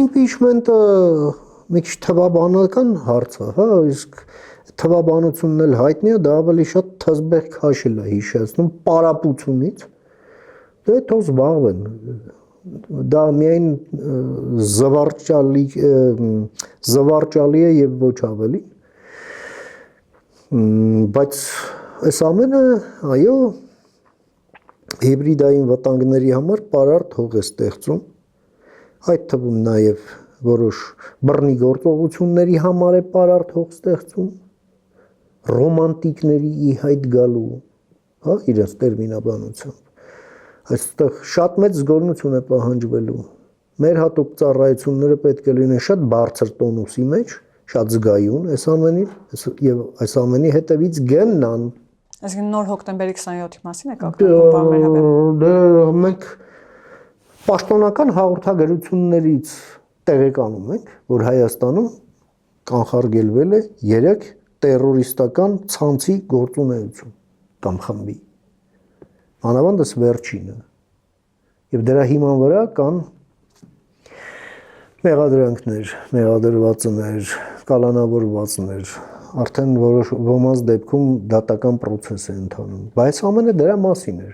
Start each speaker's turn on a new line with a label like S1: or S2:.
S1: impeachment-ը մի քիչ թվաբանական հարց է, հա, իսկ թվաբանությունն էլ հայտնի է, դա ավելի շատ թզբեղ քաշել է հիշեցնում պարապությունից, դե թող զբաղվեն, դա միայն զվարճալի է եւ ոչ ավելի, բայց այս ամենը, այո, հիբրիդային վտանգների համար պարարտ հող է ստեղծում, այդ թվում նաեւ որոշ բռնի գործողությունների համար է պարարտ հող ստեղծում, ռոմանտիկների ի հայտ գալու, հա, իրենց տերմինաբանությամբ, այստեղ շատ մեծ զգոնություն է պահանջվելու, մեր հատուկ ծառայությունները պետք է լինեն շատ բարձր տոնուսի մեջ, շատ զգայուն այս ամենին, եւ այս ամենի հետևից գնան։
S2: Այսինքն նոր հոկտեմբերի 27-ի մասին եք ակնկալում։
S1: Դե մենք պաշտոնական հաղորդագրություններից տեղեկանում ենք, որ Հայաստանում կանխարգելվել է 3 տերորիստական ցանցի գործունեություն կամ խմբի։ Մանավանդս վերջինը։ Եվ դրա հիման վրա կան մեղադրանքներ, մեղադրվածներ, կալանավորվածներ, արդեն որոշ ոմանց դեպքում դատական process է ընթանում, բայց ամենը դրա մասին էր։